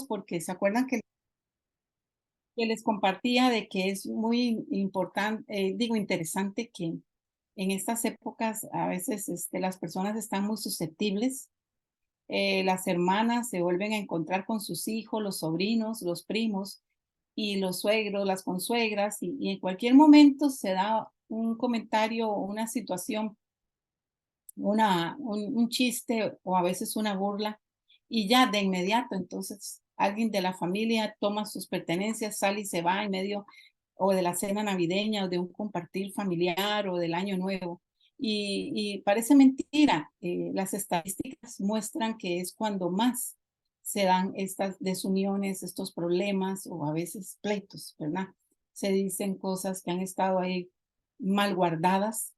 porque se acuerdan que les compartía de que es muy importante, interesante que en estas épocas a veces las personas están muy susceptibles. Las hermanas se vuelven a encontrar con sus hijos, los sobrinos, los primos y los suegros, las consuegras, y en cualquier momento se da un comentario o una situación, un chiste o a veces una burla, y ya de inmediato, entonces alguien de la familia toma sus pertenencias, sale y se va en medio o de la cena navideña o de un compartir familiar o del año nuevo. Y parece mentira, las estadísticas muestran que es cuando más se dan estas desuniones, estos problemas o a veces pleitos, ¿verdad? Se dicen cosas que han estado ahí mal guardadas,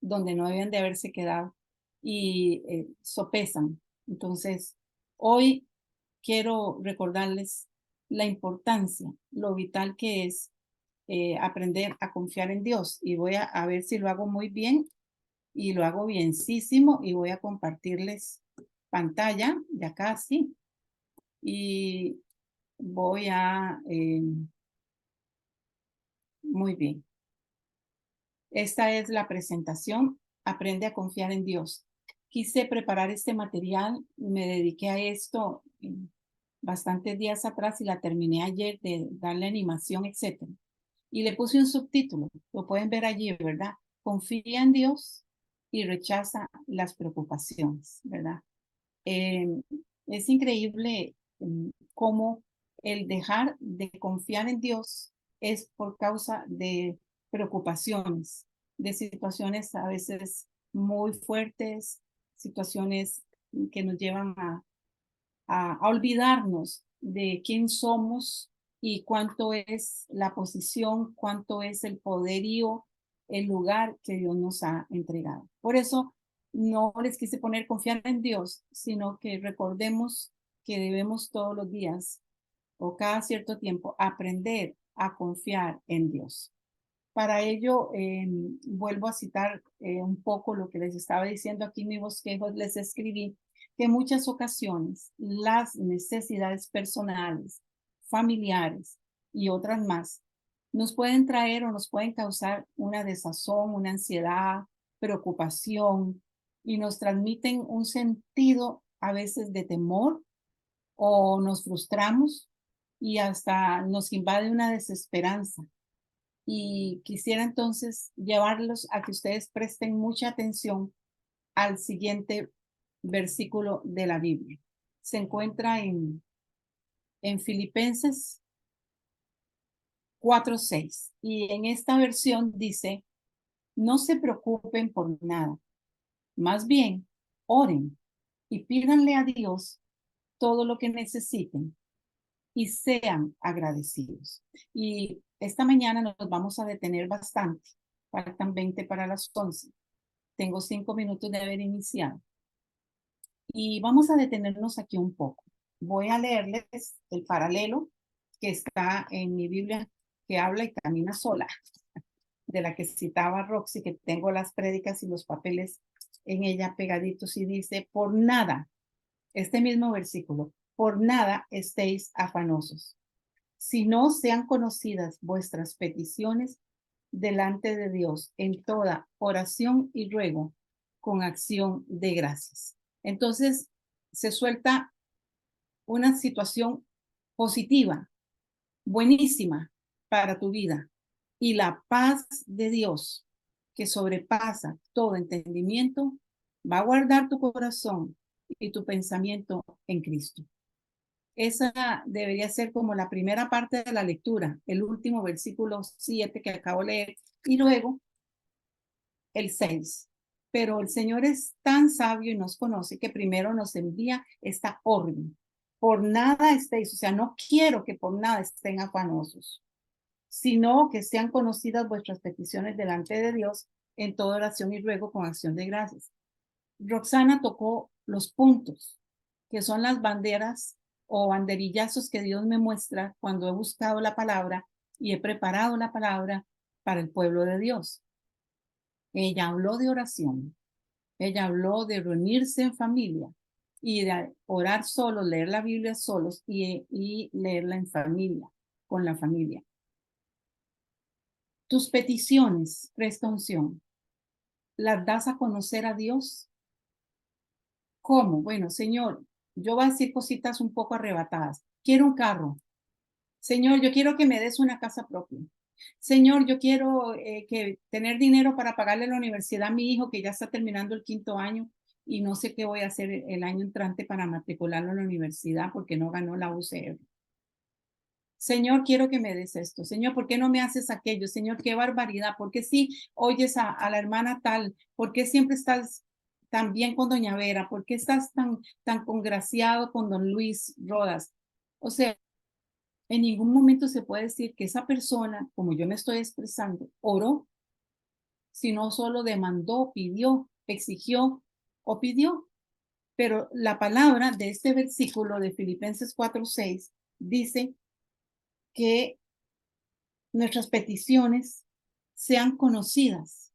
donde no deben de haberse quedado y sopesan. Entonces, hoy quiero recordarles la importancia, lo vital que es aprender a confiar en Dios. Y voy a ver si lo hago muy bien y lo hago bienísimo y voy a compartirles pantalla, ya casi, y voy a, muy bien. Esta es la presentación, Aprende a confiar en Dios. Quise preparar este material, me dediqué a esto bastantes días atrás y la terminé ayer de darle animación, etcétera. Y le puse un subtítulo, lo pueden ver allí, ¿verdad? Confía en Dios y rechaza las preocupaciones, ¿verdad? Eh, es increíble cómo el dejar de confiar en Dios es por causa de preocupaciones, de situaciones a veces muy fuertes, situaciones que nos llevan a olvidarnos de quién somos y cuánto es la posición, cuánto es el poderío, el lugar que Dios nos ha entregado. Por eso no les quise poner confiar en Dios, sino que recordemos que debemos todos los días o cada cierto tiempo aprender a confiar en Dios. Para ello, vuelvo a citar un poco lo que les estaba diciendo aquí en mi bosquejo, les escribí que en muchas ocasiones las necesidades personales, familiares y otras más nos pueden traer o nos pueden causar una desazón, una ansiedad, preocupación y nos transmiten un sentido a veces de temor o nos frustramos y hasta nos invade una desesperanza. Y quisiera entonces llevarlos a que ustedes presten mucha atención al siguiente versículo de la Biblia. Se encuentra en Filipenses 4:6 y en esta versión dice, no se preocupen por nada, más bien oren y pídanle a Dios todo lo que necesiten y sean agradecidos. Y esta mañana nos vamos a detener bastante. Faltan 20 para las 11. Tengo 5 minutos de haber iniciado. Y vamos a detenernos aquí un poco. Voy a leerles el paralelo que está en mi Biblia que habla y camina sola, de la que citaba Roxy, que tengo las prédicas y los papeles en ella pegaditos y dice, por nada, este mismo versículo, por nada estéis afanosos, si no sean conocidas vuestras peticiones delante de Dios en toda oración y ruego con acción de gracias. Entonces, se suelta una situación positiva, buenísima para tu vida. Y la paz de Dios, que sobrepasa todo entendimiento, va a guardar tu corazón y tu pensamiento en Cristo. Esa debería ser como la primera parte de la lectura, el último versículo 7 que acabo de leer, y luego el 6. Pero el Señor es tan sabio y nos conoce que primero nos envía esta orden. Por nada estéis, o sea, no quiero que por nada estén afanosos, sino que sean conocidas vuestras peticiones delante de Dios en toda oración y ruego con acción de gracias. Roxana tocó los puntos, que son las banderas o banderillazos que Dios me muestra cuando he buscado la palabra y he preparado la palabra para el pueblo de Dios. Ella habló de oración, ella habló de reunirse en familia y de orar solos, leer la Biblia solos y leerla en familia, con la familia. Tus peticiones, presta unción, ¿las das a conocer a Dios? ¿Cómo? Bueno, Señor, yo voy a decir cositas un poco arrebatadas. Quiero un carro. Señor, yo quiero que me des una casa propia. Señor, yo quiero que tener dinero para pagarle la universidad a mi hijo que ya está terminando el 5º año y no sé qué voy a hacer el año entrante para matricularlo en la universidad porque no ganó la UCR. Señor, quiero que me des esto. Señor, ¿por qué no me haces aquello? Señor, qué barbaridad. ¿Por qué sí oyes a la hermana tal? ¿Por qué siempre estás tan bien con doña Vera? ¿Por qué estás tan congraciado con don Luis Rodas? O sea, en ningún momento se puede decir que esa persona, como yo me estoy expresando, oró, sino solo demandó, pidió, exigió o pidió. Pero la palabra de este versículo de Filipenses 4:6 dice que nuestras peticiones sean conocidas.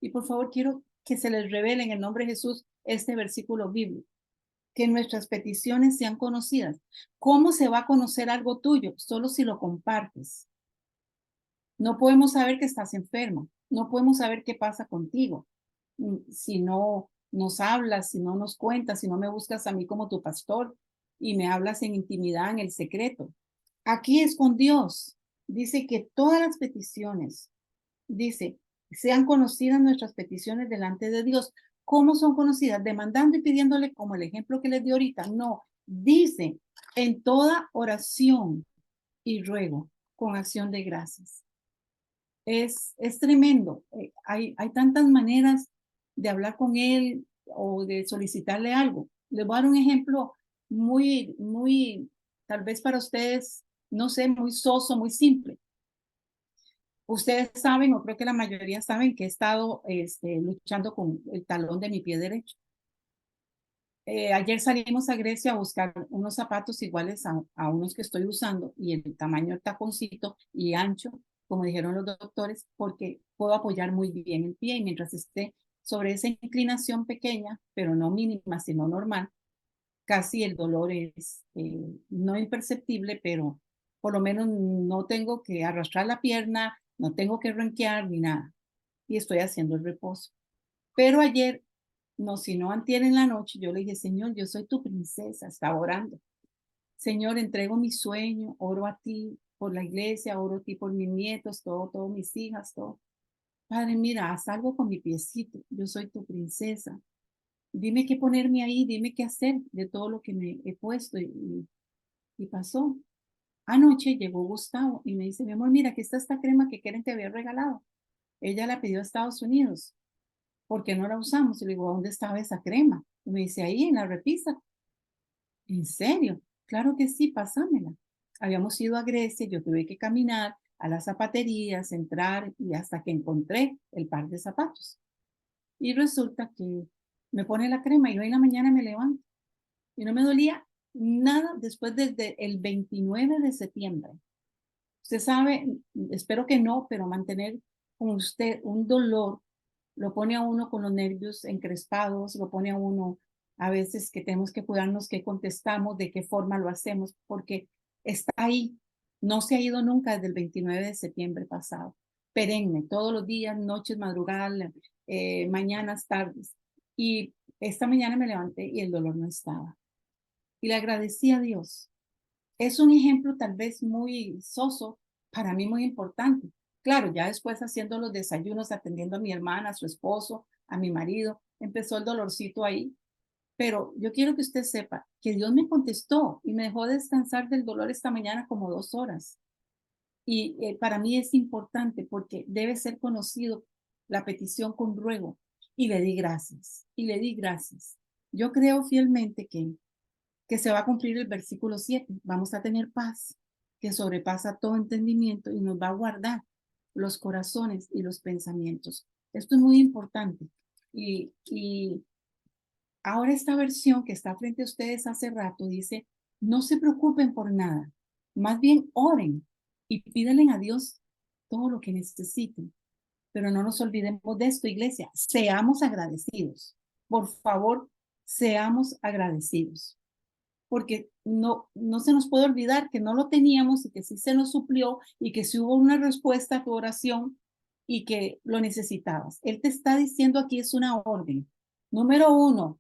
Y por favor, quiero que se les revele en el nombre de Jesús este versículo bíblico. Que nuestras peticiones sean conocidas. ¿Cómo se va a conocer algo tuyo? Solo si lo compartes. No podemos saber que estás enferma. No podemos saber qué pasa contigo. Si no nos hablas, si no nos cuentas, si no me buscas a mí como tu pastor y me hablas en intimidad, en el secreto. Aquí es con Dios. Dice que todas las peticiones, dice, sean conocidas nuestras peticiones delante de Dios. ¿Cómo son conocidas? Demandando y pidiéndole como el ejemplo que les di ahorita. No, dice en toda oración y ruego con acción de gracias. Es tremendo. Hay tantas maneras de hablar con él o de solicitarle algo. Les voy a dar un ejemplo muy, tal vez para ustedes, no sé, muy soso, muy simple. Ustedes saben, o creo que la mayoría saben, que he estado luchando con el talón de mi pie derecho. Ayer salimos a Grecia a buscar unos zapatos iguales a unos que estoy usando y el tamaño taconcito y ancho, como dijeron los doctores, porque puedo apoyar muy bien el pie y mientras esté sobre esa inclinación pequeña, pero no mínima, sino normal, casi el dolor es no imperceptible, pero por lo menos no tengo que arrastrar la pierna, no tengo que renquear ni nada y estoy haciendo el reposo. Pero ayer, no, si no antier en la noche, yo le dije, Señor, yo soy tu princesa, estaba orando. Señor, entrego mi sueño, oro a ti por la iglesia, oro a ti por mis nietos, todas mis hijas, todo. Padre, mira, haz algo con mi piecito, yo soy tu princesa. Dime qué ponerme ahí, dime qué hacer de todo lo que me he puesto y pasó. Anoche llegó Gustavo y me dice, mi amor, mira, aquí está esta crema que Keren te había regalado. Ella la pidió a Estados Unidos. ¿Por qué no la usamos? Y le digo, ¿dónde estaba esa crema? Y me dice, ahí en la repisa. ¿En serio? Claro que sí, pásamela. Habíamos ido a Grecia, yo tuve que caminar a las zapaterías, entrar y hasta que encontré el par de zapatos. Y resulta que me pone la crema y hoy en la mañana me levanto y no me dolía nada después desde el 29 de septiembre. Usted sabe, espero que no, pero mantener con usted un dolor lo pone a uno con los nervios encrespados, lo pone a uno a veces que tenemos que cuidarnos qué contestamos, de qué forma lo hacemos, porque está ahí, no se ha ido nunca desde el 29 de septiembre pasado, perenne, todos los días, noches, madrugadas, mañanas, tardes. Y esta mañana me levanté y el dolor no estaba. Y le agradecí a Dios. Es un ejemplo tal vez muy soso, para mí muy importante. Claro, ya después haciendo los desayunos, atendiendo a mi hermana, a su esposo, a mi marido, empezó el dolorcito ahí. Pero yo quiero que usted sepa que Dios me contestó y me dejó descansar del dolor esta mañana como 2 horas. Y para mí es importante porque debe ser conocido la petición con ruego. Y le di gracias, y le di gracias. Yo creo fielmente que se va a cumplir el versículo 7. Vamos a tener paz que sobrepasa todo entendimiento y nos va a guardar los corazones y los pensamientos. Esto es muy importante. Y ahora esta versión que está frente a ustedes hace rato dice, no se preocupen por nada, más bien oren y pídanle a Dios todo lo que necesiten. Pero no nos olvidemos de esto, iglesia, seamos agradecidos. Por favor, seamos agradecidos, porque no se nos puede olvidar que no lo teníamos y que sí se nos suplió y que sí hubo una respuesta a tu oración y que lo necesitabas. Él te está diciendo aquí es una orden. Número uno,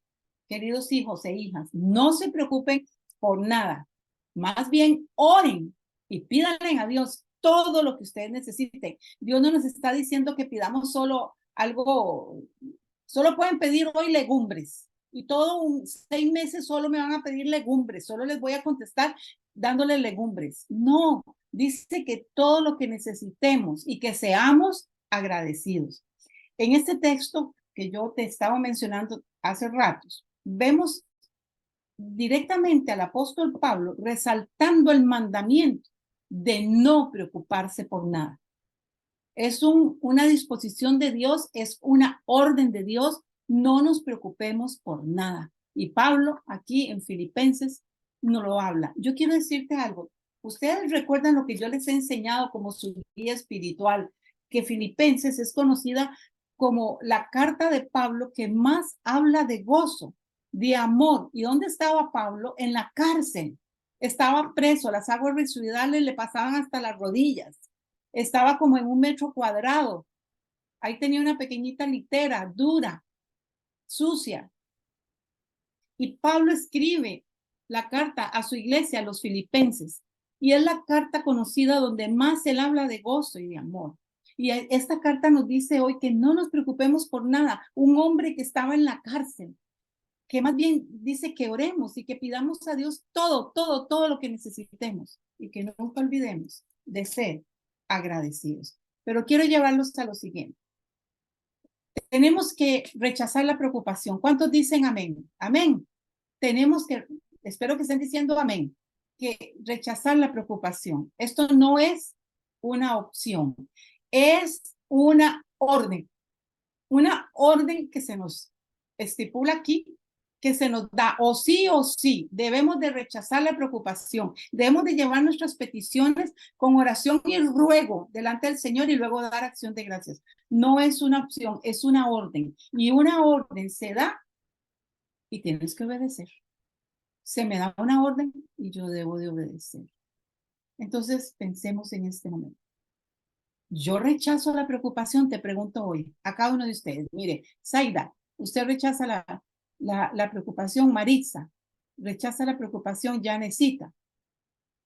queridos hijos e hijas, no se preocupen por nada. Más bien oren y pídanle a Dios todo lo que ustedes necesiten. Dios no nos está diciendo que pidamos solo algo, solo pueden pedir hoy legumbres y todo 6 meses solo me van a pedir legumbres, solo les voy a contestar dándoles legumbres. No, dice que todo lo que necesitemos y que seamos agradecidos. En este texto que yo te estaba mencionando hace ratos, vemos directamente al apóstol Pablo resaltando el mandamiento de no preocuparse por nada. Es una disposición de Dios, es una orden de Dios, no nos preocupemos por nada. Y Pablo aquí en Filipenses no lo habla. Yo quiero decirte algo. Ustedes recuerdan lo que yo les he enseñado como su guía espiritual, que Filipenses es conocida como la carta de Pablo que más habla de gozo, de amor. ¿Y dónde estaba Pablo? En la cárcel. Estaba preso, las aguas residuales le pasaban hasta las rodillas. Estaba como en 1 metro cuadrado. Ahí tenía una pequeñita litera, dura, sucia. Y Pablo escribe la carta a su iglesia, a los filipenses. Y es la carta conocida donde más él habla de gozo y de amor. Y esta carta nos dice hoy que no nos preocupemos por nada. Un hombre que estaba en la cárcel, que más bien dice que oremos y que pidamos a Dios todo lo que necesitemos. Y que nunca olvidemos de ser agradecidos. Pero quiero llevarlos a lo siguiente. Tenemos que rechazar la preocupación. ¿Cuántos dicen amén? Amén. Tenemos que, espero que estén diciendo amén, que rechazar la preocupación. Esto no es una opción, es una orden que se nos estipula aquí, que se nos da o sí, debemos de rechazar la preocupación, debemos de llevar nuestras peticiones con oración y ruego delante del Señor y luego dar acción de gracias. No es una opción, es una orden y una orden se da y tienes que obedecer. Se me da una orden y yo debo de obedecer. Entonces pensemos en este momento. Yo rechazo la preocupación, te pregunto hoy, a cada uno de ustedes. Mire, Zaida, usted rechaza la preocupación, Maritza, rechaza la preocupación, Yanecita.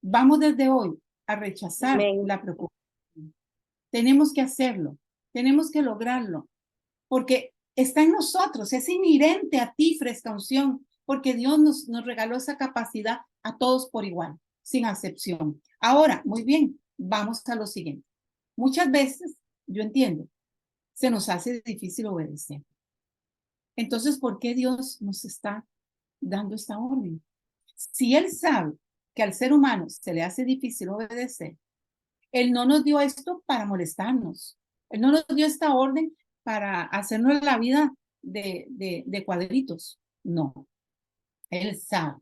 Vamos desde hoy a rechazar Amén. la preocupación. Tenemos que hacerlo, tenemos que lograrlo, porque está en nosotros, es inherente a ti, Fresca Unción, porque Dios nos regaló esa capacidad a todos por igual, sin acepción. Ahora, muy bien, vamos a lo siguiente. Muchas veces, yo entiendo, se nos hace difícil obedecer. Entonces, ¿por qué Dios nos está dando esta orden? Si Él sabe que al ser humano se le hace difícil obedecer, Él no nos dio esto para molestarnos. Él no nos dio esta orden para hacernos la vida de cuadritos. No, Él sabe.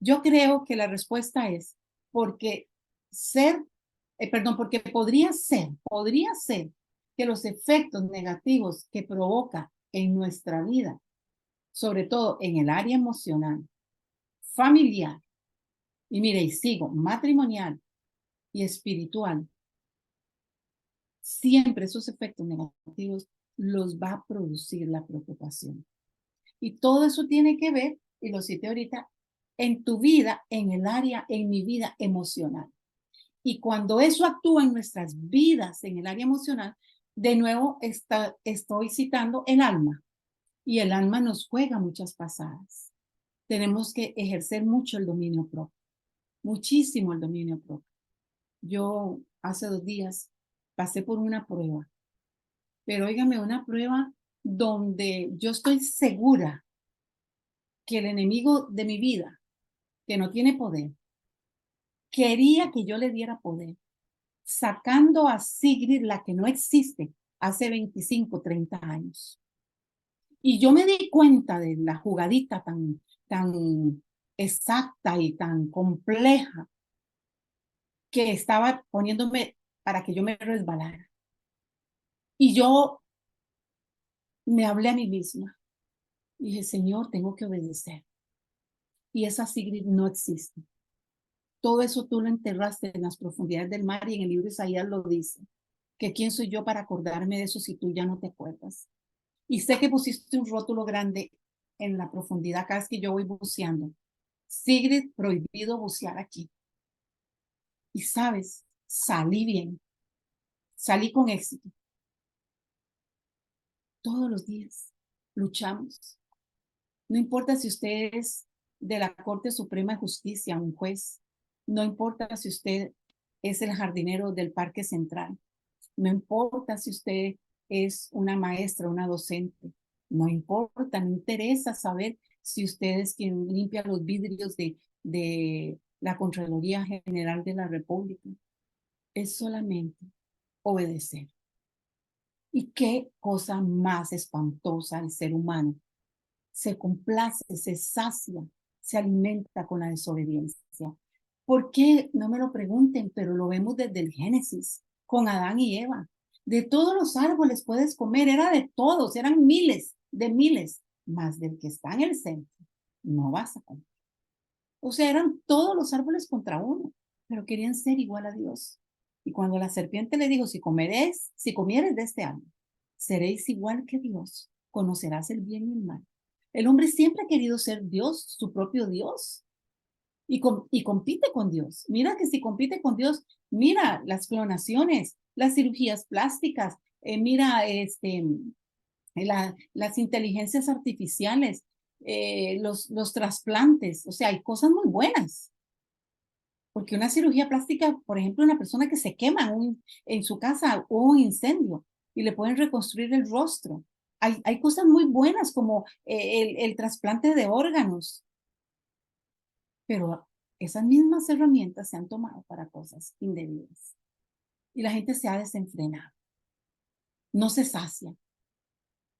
Yo creo que la respuesta es porque porque podría ser que los efectos negativos que provoca en nuestra vida, sobre todo en el área emocional, familiar, y mire, y sigo, matrimonial y espiritual, siempre esos efectos negativos los va a producir la preocupación. Y todo eso tiene que ver, y lo cité ahorita, en tu vida, en el área, en mi vida emocional. Y cuando eso actúa en nuestras vidas, en el área emocional, de nuevo estoy citando el alma. Y el alma nos juega muchas pasadas. Tenemos que ejercer mucho el dominio propio, muchísimo el dominio propio. Yo hace 2 días pasé por una prueba, pero óigame, una prueba donde yo estoy segura que el enemigo de mi vida, que no tiene poder, quería que yo le diera poder, sacando a Sigrid, la que no existe, hace 25, 30 años. Y yo me di cuenta de la jugadita tan exacta y tan compleja que estaba poniéndome para que yo me resbalara. Y yo me hablé a mí misma Y dije, Señor, tengo que obedecer. Y esa Sigrid no existe. Todo eso tú lo enterraste en las profundidades del mar y en el libro de Isaías lo dice. Que quién soy yo para acordarme de eso si tú ya no te acuerdas. Y sé que pusiste un rótulo grande en la profundidad cada vez que yo voy buceando. Sigrid, prohibido bucear aquí. Y sabes, salí bien, salí con éxito. Todos los días luchamos. No importa si usted es de la Corte Suprema de Justicia, un juez. No importa si usted es el jardinero del Parque Central. No importa si usted es una maestra, una docente. No importa, no interesa saber si usted es quien limpia los vidrios de la Contraloría General de la República. Es solamente obedecer. Y qué cosa más espantosa el ser humano. Se complace, se sacia, se alimenta con la desobediencia. ¿Por qué? No me lo pregunten, pero lo vemos desde el Génesis, con Adán y Eva. De todos los árboles puedes comer, era de todos, eran miles, de miles, más del que está en el centro, no vas a comer. O sea, eran todos los árboles contra uno, pero querían ser igual a Dios. Y cuando la serpiente le dijo, si comieres de este árbol, seréis igual que Dios, conocerás el bien y el mal. El hombre siempre ha querido ser Dios, su propio Dios, y compite con Dios. Mira que si compite con Dios, mira las clonaciones, las cirugías plásticas, mira las inteligencias artificiales, los trasplantes, o sea, hay cosas muy buenas. Porque una cirugía plástica, por ejemplo, una persona que se quema en su casa o un incendio y le pueden reconstruir el rostro. Hay cosas muy buenas como el trasplante de órganos, pero esas mismas herramientas se han tomado para cosas indebidas y la gente se ha desenfrenado. No se sacia.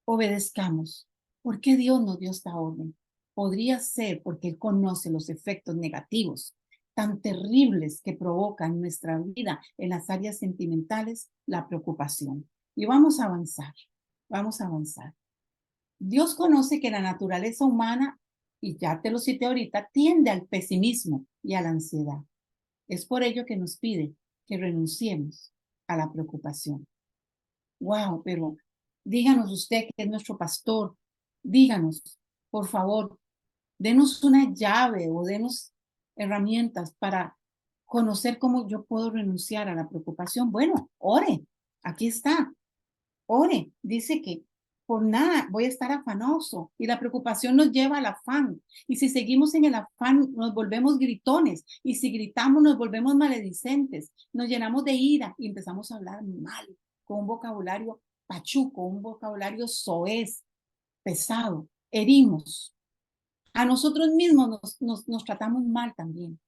Obedezcamos. ¿Por qué Dios nos dio esta orden? Podría ser porque Él conoce los efectos negativos tan terribles que provoca en nuestra vida en las áreas sentimentales la preocupación. Y vamos a avanzar, vamos a avanzar. Dios conoce que la naturaleza humana, y ya te lo cité ahorita, tiende al pesimismo y a la ansiedad. Es por ello que nos pide que renunciemos a la preocupación. Wow, pero díganos usted que es nuestro pastor, díganos, por favor, denos una llave o denos herramientas para conocer cómo yo puedo renunciar a la preocupación. Bueno, ore, aquí está, ore. Dice que por nada voy a estar afanoso y la preocupación nos lleva al afán. Y si seguimos en el afán, nos volvemos gritones. Y si gritamos, nos volvemos maledicentes. Nos llenamos de ira y empezamos a hablar mal, con un vocabulario pachuco, un vocabulario soez, pesado. Herimos. A nosotros mismos nos tratamos mal también.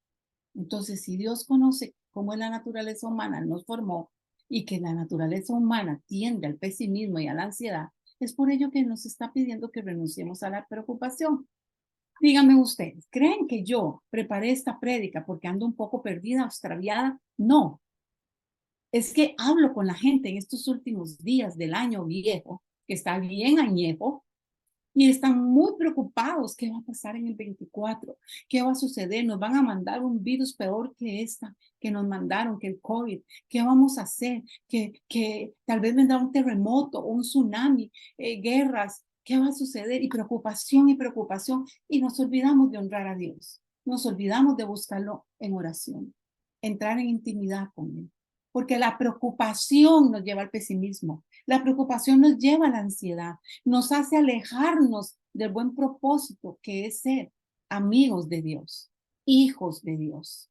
Entonces, si Dios conoce cómo es la naturaleza humana, nos formó y que la naturaleza humana tiende al pesimismo y a la ansiedad, es por ello que nos está pidiendo que renunciemos a la preocupación. Díganme ustedes, ¿creen que yo preparé esta prédica porque ando un poco perdida, extraviada? No, es que hablo con la gente en estos últimos días del año viejo, que está bien añejo, y están muy preocupados. ¿Qué va a pasar en el 24? ¿Qué va a suceder? Nos van a mandar un virus peor que esta que nos mandaron, que el COVID. ¿Qué vamos a hacer? Que tal vez vendrá un terremoto, un tsunami, guerras. ¿Qué va a suceder? Y preocupación y preocupación. Y nos olvidamos de honrar a Dios. Nos olvidamos de buscarlo en oración. Entrar en intimidad con Él. Porque la preocupación nos lleva al pesimismo. La preocupación nos lleva a la ansiedad, nos hace alejarnos del buen propósito que es ser amigos de Dios, hijos de Dios.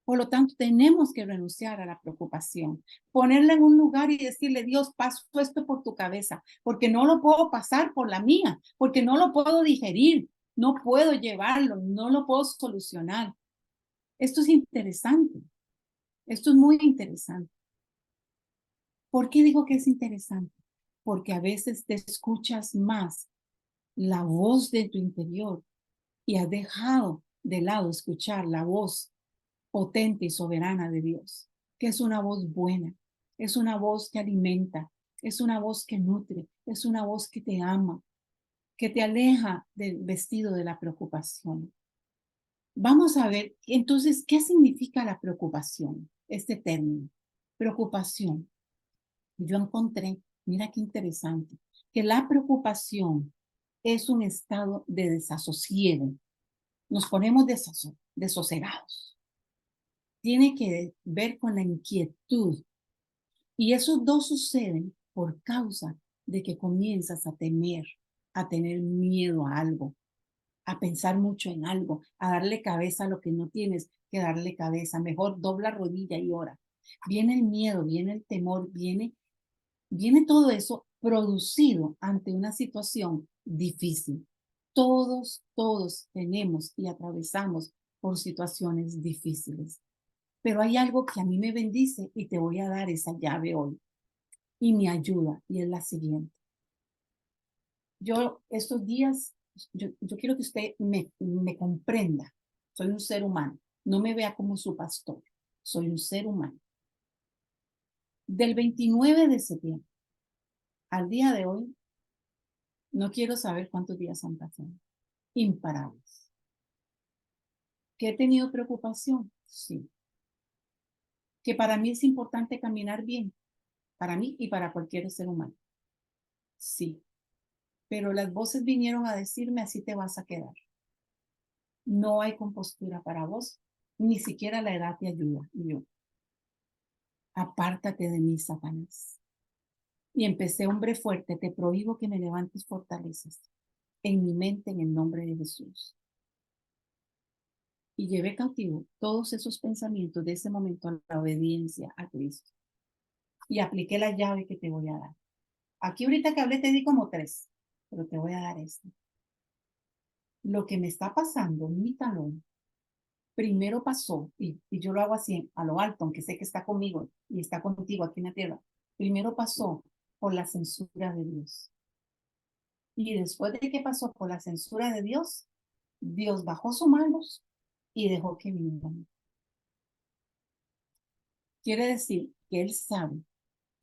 Por lo tanto, tenemos que renunciar a la preocupación, ponerla en un lugar y decirle, Dios, paso esto por tu cabeza, porque no lo puedo pasar por la mía, porque no lo puedo digerir, no puedo llevarlo, no lo puedo solucionar. Esto es interesante, esto es muy interesante. ¿Por qué digo que es interesante? Porque a veces te escuchas más la voz de tu interior y has dejado de lado escuchar la voz potente y soberana de Dios, que es una voz buena, es una voz que alimenta, es una voz que nutre, es una voz que te ama. que te aleja del vestido de la preocupación. Vamos a ver, entonces, ¿qué significa la preocupación? Este término, preocupación. Yo encontré, mira qué interesante, que la preocupación es un estado de desasosiego. Nos ponemos desosegados. Tiene que ver con la inquietud. Y esos dos suceden por causa de que comienzas a temer, a tener miedo a algo, a pensar mucho en algo, a darle cabeza a lo que no tienes que darle cabeza. Mejor dobla rodilla y ora. Viene el miedo, viene el temor, viene todo eso producido ante una situación difícil. Todos tenemos y atravesamos por situaciones difíciles. Pero hay algo que a mí me bendice y te voy a dar esa llave hoy y me ayuda, y es la siguiente. Yo estos días, yo quiero que usted me comprenda. Soy un ser humano. No me vea como su pastor. Soy un ser humano. Del 29 de septiembre al día de hoy, no quiero saber cuántos días han pasado. Imparables. ¿Que he tenido preocupación? Sí. ¿Que para mí es importante caminar bien? Para mí y para cualquier ser humano. Sí. Pero las voces vinieron a decirme, así te vas a quedar. No hay compostura para vos, ni siquiera la edad te ayuda. Y yo, apártate de mí, Satanás. Y empecé, hombre fuerte, te prohíbo que me levantes fortalezas en mi mente en el nombre de Jesús. Y llevé cautivo todos esos pensamientos de ese momento a la obediencia a Cristo. Y apliqué la llave que te voy a dar. Aquí ahorita que hablé te di como 3, pero te voy a dar esta. Lo que me está pasando en mi talón, primero pasó, y yo lo hago así, a lo alto, aunque sé que está conmigo y está contigo aquí en la tierra, primero pasó por la censura de Dios. Y después de que pasó por la censura de Dios, Dios bajó sus manos y dejó que vinieran. Quiere decir que Él sabe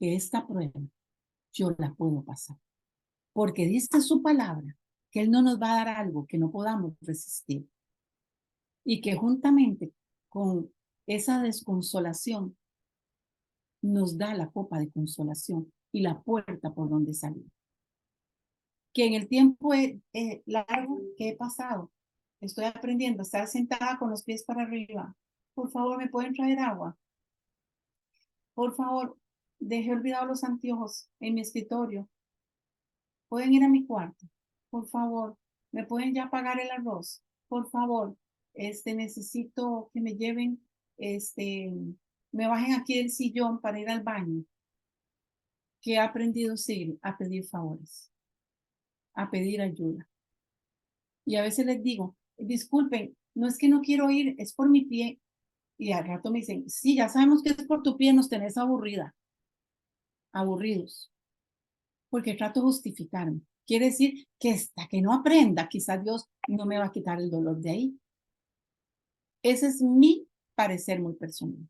que esta prueba yo la puedo pasar. Porque dice su palabra que Él no nos va a dar algo que no podamos resistir. Y que juntamente con esa desconsolación nos da la copa de consolación y la puerta por donde salir. Que en el tiempo largo que he pasado, estoy aprendiendo a estar sentada con los pies para arriba. Por favor, ¿me pueden traer agua? Por favor, dejé olvidado los anteojos en mi escritorio. ¿Pueden ir a mi cuarto? Por favor, ¿me pueden ya pagar el arroz? Por favor, necesito que me lleven, me bajen aquí del sillón para ir al baño. Que he aprendido a pedir favores, a pedir ayuda. Y a veces les digo, disculpen, no es que no quiero ir, es por mi pie. Y al rato me dicen, sí, ya sabemos que es por tu pie, nos tenés aburrida, aburridos, porque trato de justificarme. Quiere decir que hasta que no aprenda, quizás Dios no me va a quitar el dolor de ahí. Ese es mi parecer muy personal.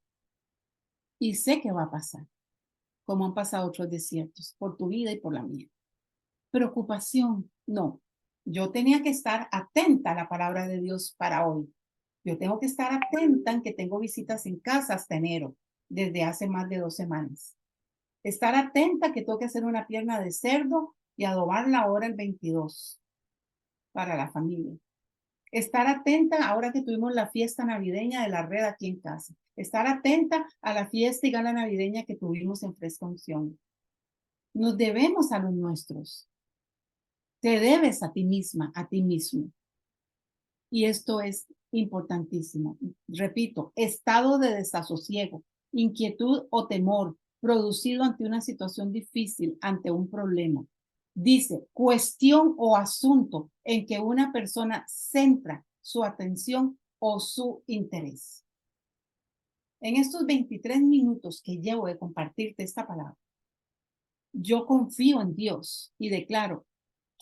Y sé que va a pasar, como han pasado otros desiertos, por tu vida y por la mía. Preocupación, no. Yo tenía que estar atenta a la palabra de Dios para hoy. Yo tengo que estar atenta en que tengo visitas en casa hasta enero, desde hace más de 2 semanas. Estar atenta que tengo que hacer una pierna de cerdo y adobarla ahora el 22 para la familia. Estar atenta ahora que tuvimos la fiesta navideña de la red aquí en casa. Estar atenta a la fiesta y gala navideña que tuvimos en Fresca Unción. Nos debemos a los nuestros. Te debes a ti misma, a ti mismo. Y esto es importantísimo. Repito, estado de desasosiego, inquietud o temor producido ante una situación difícil, ante un problema. Dice, cuestión o asunto en que una persona centra su atención o su interés. En estos 23 minutos que llevo de compartirte esta palabra, yo confío en Dios y declaro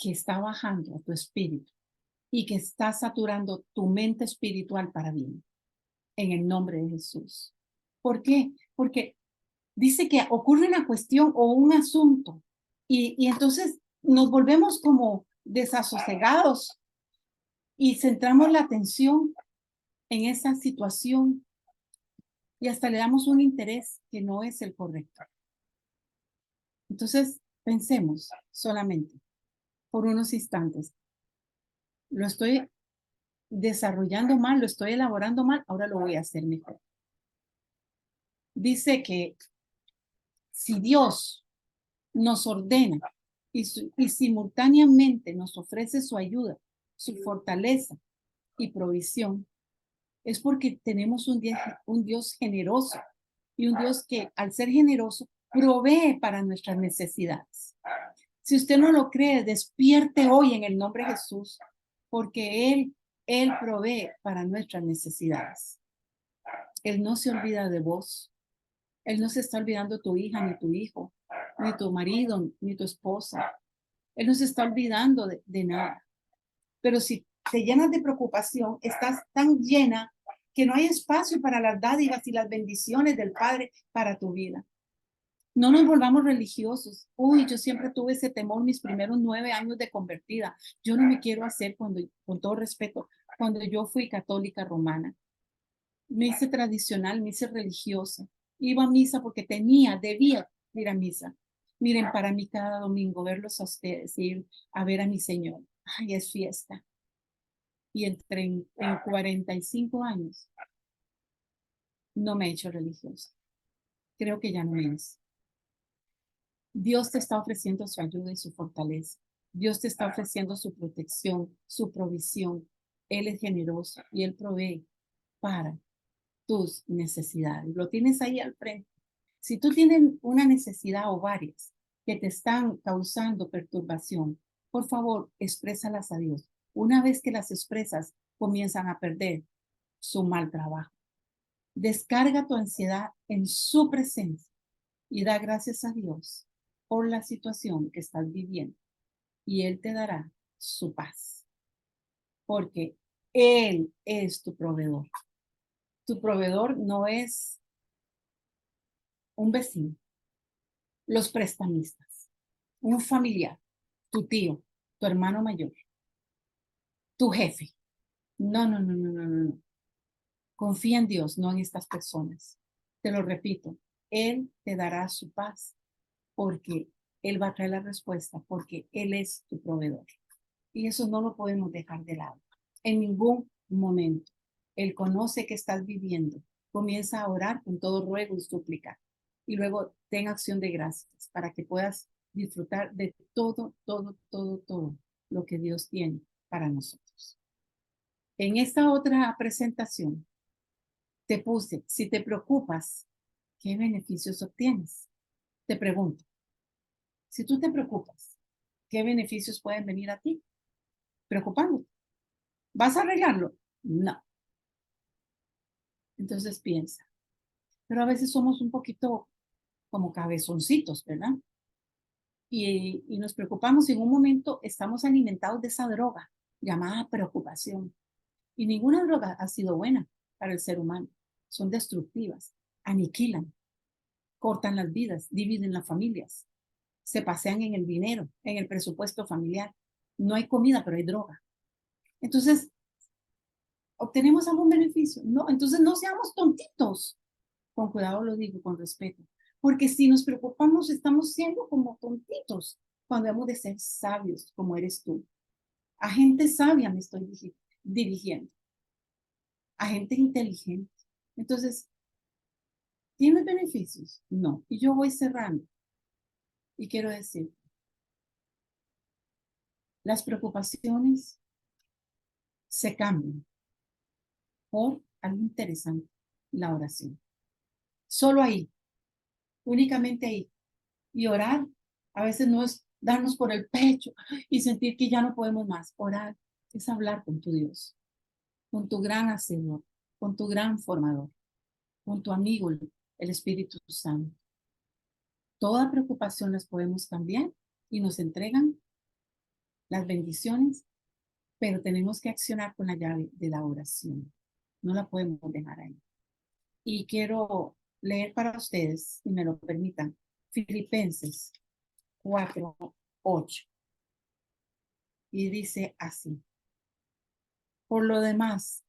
que está bajando a tu espíritu y que está saturando tu mente espiritual para bien, en el nombre de Jesús. ¿Por qué? Porque dice que ocurre una cuestión o un asunto y entonces nos volvemos como desasosegados y centramos la atención en esa situación y hasta le damos un interés que no es el correcto. Entonces, pensemos solamente por unos instantes. Lo estoy desarrollando mal, lo estoy elaborando mal, ahora lo voy a hacer mejor. Dice que si Dios nos ordena y simultáneamente nos ofrece su ayuda, su fortaleza y provisión, es porque tenemos un Dios generoso y un Dios que al ser generoso provee para nuestras necesidades. Si usted no lo cree, despierte hoy en el nombre de Jesús, porque Él provee para nuestras necesidades. Él no se olvida de vos. Él no se está olvidando de tu hija, ni tu hijo, ni tu marido, ni tu esposa. Él no se está olvidando de nada. Pero si te llenas de preocupación, estás tan llena que no hay espacio para las dádivas y las bendiciones del Padre para tu vida. No nos volvamos religiosos. Uy, yo siempre tuve ese temor mis primeros 9 años de convertida. Yo no me quiero hacer con todo respeto, cuando yo fui católica romana. Me hice tradicional, me hice religiosa. Iba a misa porque debía ir a misa. Miren, para mí cada domingo verlos a ustedes, ir a ver a mi Señor. Ay, es fiesta. Y en 45 años no me he hecho religiosa. Creo que ya no me es. Dios te está ofreciendo su ayuda y su fortaleza. Dios te está ofreciendo su protección, su provisión. Él es generoso y Él provee para tus necesidades. Lo tienes ahí al frente. Si tú tienes una necesidad o varias que te están causando perturbación, por favor, exprésalas a Dios. Una vez que las expresas, comienzan a perder su mal trabajo. Descarga tu ansiedad en su presencia y da gracias a Dios por la situación que estás viviendo. Y Él te dará su paz. Porque Él es tu proveedor. Tu proveedor no es un vecino, los prestamistas, un familiar, tu tío, tu hermano mayor, tu jefe. No, no, no, no, no, no. Confía en Dios, no en estas personas. Te lo repito, Él te dará su paz porque Él va a traer la respuesta, porque Él es tu proveedor. Y eso no lo podemos dejar de lado en ningún momento. Él conoce que estás viviendo. Comienza a orar con todo ruego y súplica. Y luego ten acción de gracias para que puedas disfrutar de todo, todo, todo, todo lo que Dios tiene para nosotros. En esta otra presentación te puse, si te preocupas, ¿qué beneficios obtienes? Te pregunto, si tú te preocupas, ¿qué beneficios pueden venir a ti? Preocupándote. ¿Vas a arreglarlo? No. Entonces piensa. Pero a veces somos un poquito como cabezoncitos, ¿verdad? Y nos preocupamos y en un momento estamos alimentados de esa droga llamada preocupación. Y ninguna droga ha sido buena para el ser humano. Son destructivas, aniquilan, cortan las vidas, dividen las familias, se pasean en el dinero, en el presupuesto familiar. No hay comida, pero hay droga. Entonces, ¿obtenemos algún beneficio? No, entonces no seamos tontitos. Con cuidado lo digo, con respeto. Porque si nos preocupamos, estamos siendo como tontitos cuando hemos de ser sabios, como eres tú. A gente sabia me estoy dirigiendo, a gente inteligente. Entonces, ¿tiene beneficios? No. Y yo voy cerrando. Y quiero decir, las preocupaciones se cambian por algo interesante, la oración. Solo ahí, únicamente ahí. Y orar a veces no es darnos por el pecho y sentir que ya no podemos más. Orar es hablar con tu Dios, con tu gran Hacedor, con tu gran formador, con tu amigo, el Espíritu Santo. Toda preocupación las podemos cambiar y nos entregan las bendiciones, pero tenemos que accionar con la llave de la oración. No la podemos dejar ahí. Y quiero leer para ustedes, si me lo permitan, Filipenses 4:8. Y dice así: por lo demás,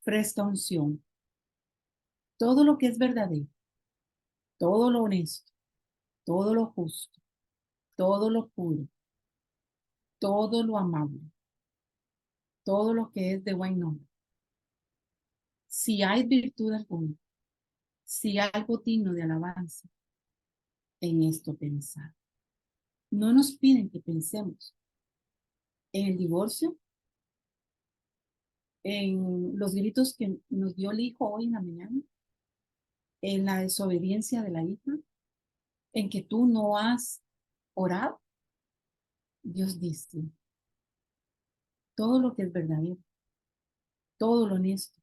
presta unción, todo lo que es verdadero, todo lo honesto, todo lo justo, todo lo puro, todo lo amable, todo lo que es de buen nombre. Si hay virtud alguna, si hay algo digno de alabanza, en esto pensar. No nos piden que pensemos en el divorcio, en los gritos que nos dio el hijo hoy en la mañana, en la desobediencia de la hija, en que tú no has orado. Dios dice, todo lo que es verdadero, todo lo honesto,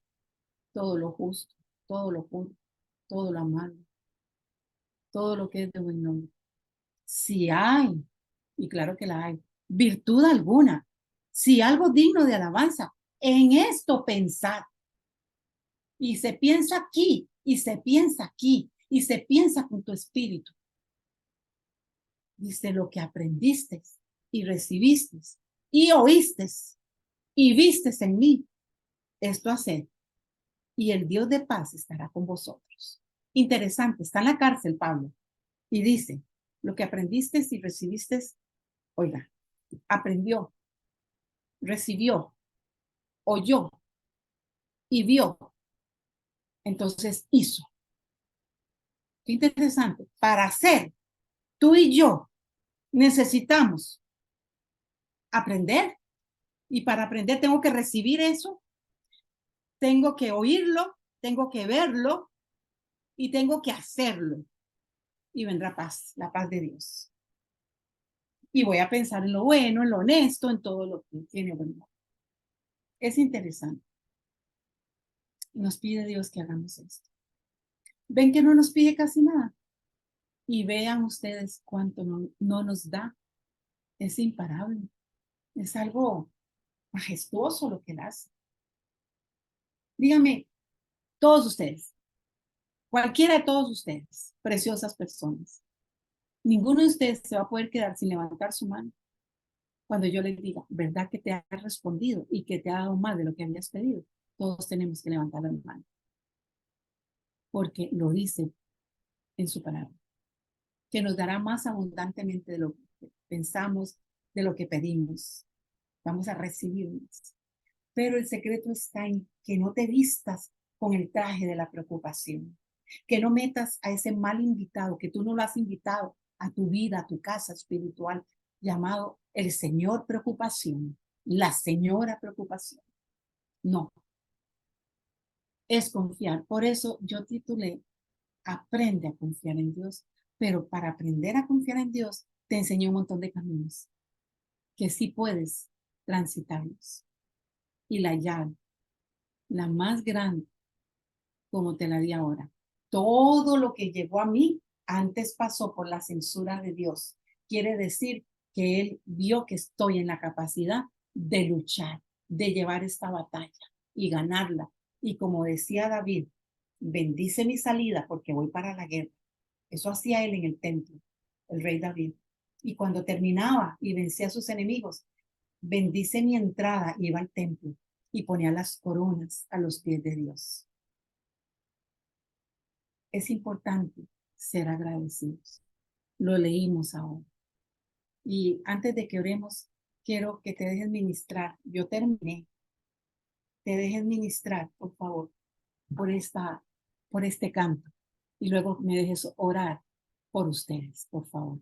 todo lo justo, todo lo puro, todo lo amable, todo lo que es de buen nombre. Si hay, y claro que la hay, virtud alguna, si algo digno de alabanza, en esto pensar. Y se piensa aquí, y se piensa aquí, y se piensa con tu espíritu. Dice lo que aprendiste y recibiste y oíste y vistes en mí. Esto haced, y el Dios de paz estará con vosotros. Interesante, está en la cárcel Pablo y dice, lo que aprendiste y recibiste, oiga, aprendió, recibió, oyó y vio, entonces hizo. Qué interesante. Para hacer, tú y yo necesitamos aprender, y para aprender tengo que recibir eso, tengo que oírlo, tengo que verlo y tengo que hacerlo. Y vendrá paz, la paz de Dios. Y voy a pensar en lo bueno, en lo honesto, en todo lo que tiene bondad. Es interesante. Nos pide Dios que hagamos esto. Ven que no nos pide casi nada. Y vean ustedes cuánto no nos da. Es imparable. Es algo majestuoso lo que él hace. Díganme, todos ustedes, cualquiera de todos ustedes, preciosas personas, ninguno de ustedes se va a poder quedar sin levantar su mano cuando yo les diga, ¿verdad que te ha respondido y que te ha dado más de lo que habías pedido? Todos tenemos que levantar la mano, porque lo dice en su palabra, que nos dará más abundantemente de lo que pensamos, de lo que pedimos. Vamos a recibir más. Pero el secreto está en que no te vistas con el traje de la preocupación, que no metas a ese mal invitado, que tú no lo has invitado a tu vida, a tu casa espiritual, llamado el Señor preocupación, la señora preocupación. No, es confiar. Por eso yo titulé Aprende a confiar en Dios. Pero para aprender a confiar en Dios, te enseñé un montón de caminos que sí puedes transitarlos. Y la llave, la más grande, como te la di ahora. Todo lo que llegó a mí antes pasó por la censura de Dios. Quiere decir que Él vio que estoy en la capacidad de luchar, de llevar esta batalla y ganarla. Y como decía David, bendice mi salida porque voy para la guerra. Eso hacía él en el templo, el rey David. Y cuando terminaba y vencía a sus enemigos, bendice mi entrada, iba al templo y ponía las coronas a los pies de Dios. Es importante ser agradecidos. Lo leímos ahora. Y antes de que oremos, quiero que te dejes ministrar. Yo terminé. Te dejes ministrar, por favor, por este canto. Y luego me dejes orar por ustedes, por favor.